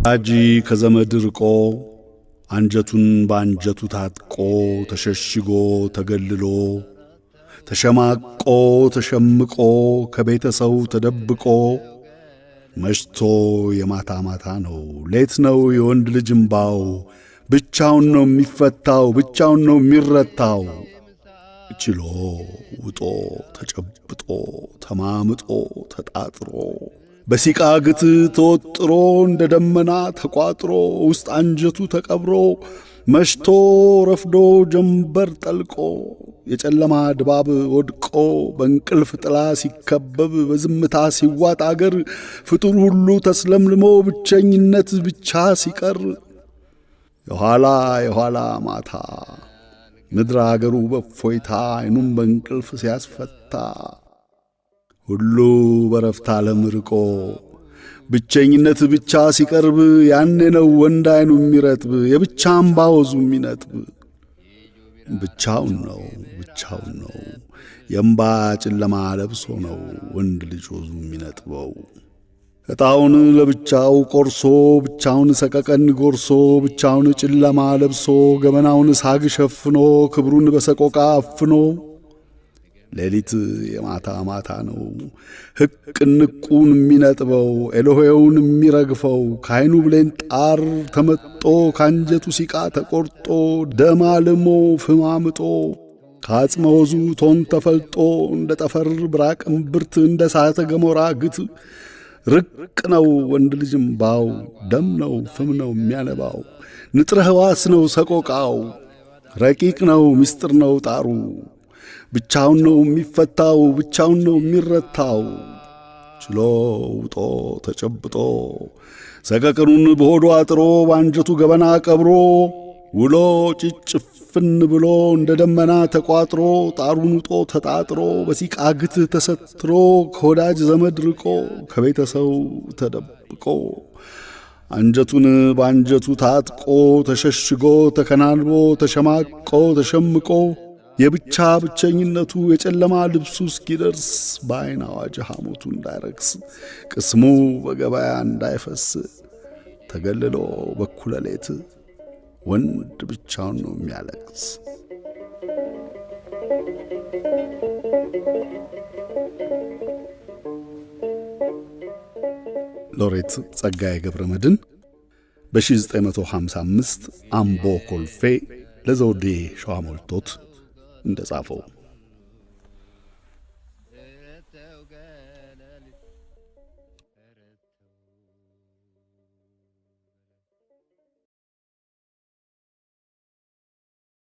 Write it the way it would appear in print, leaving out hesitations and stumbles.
ከወዳጅ ከዘመድ ርቆ አንጀቱን ባንጀቱ ታጥቆ ተሸሽጎ ተገልሎ ተሸማቆ ተሸምቆ ከቤተሰው ተደብቆ መሽቶ የማታ ማታ ነው ሌት ነው የወንድ ልጅ እምባው ብቻውን ነው የሚፈታው ብቻውን ነው የሚረታው ችሎ ውጦ ተጨብጦ ተማምጦ ተጣጥሮ በሲቃ ግት ተወጥሮ እንደ ደመና ተቋጥሮ ውስጥ አንጀቱ ተቀብሮ መሽቶ ረፍዶ ጀንበር ጠልቆ የጨለማ ድባብ ወድቆ በእንቅልፍ ጥላ ሲከበብ በዝምታ ሲዋጥ አገር ፍጡር ሁሉ ተስለምልሞ ብቸኝነት ብቻ ሲቀር የኋላ ማታ ምድር አገሩ በፎይታ አይኑም በእንቅልፍ ሲያስፈታ ሁሉ በረፍት ዓለም ርቆ ብቸኝነት ብቻ ሲቀርብ ያኔ ነው ወንድ አይኑ የሚረጥብ የብቻ እምባ ወዙ የሚነጥብ ብቻውን ነው የእምባ ጨለማ ለብሶ ነው ወንድ ልጅ ወዙ የሚነጥበው እጣውን ለብቻው ቆርሶ ብቻውን ሰቀቀን ጎርሶ ብቻውን ጨለማ ለብሶ ገመናውን ሳግ ሸፍኖ ክብሩን በሰቆቃ አፍኖ ሌሊት የማታ ማታ ነው ሕቅ ንቁን የሚነጥበው ኤሎሄውን የሚረግፈው ካይኑ ብሌን ጣር ተመጦ ካንጀቱ ሲቃ ተቆርጦ ደማልሞ ፍማምጦ ካጽመ ወዙ ቶን ተፈልጦ እንደ ጠፈር ብራቅ እምብርት እንደ ሳተ ገሞራ ግት ርቅ ነው ወንድ ልጅ እምባው ደም ነው ፍም ነው የሚያነባው ንጥረ ሕዋስ ነው ሰቆቃው ረቂቅ ነው ምስጢር ነው ጣሩ ብቻውን ነው የሚፈታው ብቻውን ነው የሚረታው ችሎ ውጦ ተጨብጦ ሰቀቀኑን በሆዱ አጥሮ ባንጀቱ ገበና ቀብሮ ውሎ ጭጭፍን ብሎ እንደ ደመና ተቋጥሮ ጣሩን ውጦ ተጣጥሮ በሲቃ ግት ተሰትሮ ከወዳጅ ዘመድ ርቆ ከቤተሰው ተደብቆ አንጀቱን ባንጀቱ ታጥቆ ተሸሽጎ ተከናንቦ ተሸማቆ ተሸምቆ የብቻ ብቸኝነቱ የጨለማ ልብሱ እስኪደርስ በዓይን አዋጅ ሐሞቱ እንዳይረክስ ቅስሙ በገበያ እንዳይፈስ ተገልሎ በኩለ ሌት ወንድ ብቻውን ነው የሚያለቅስ። ሎሬት ጸጋዬ ገብረመድኅን በ1955 አምቦ ኮልፌ ለዘውዴ ሸዋሞልቶት እንደጻፈው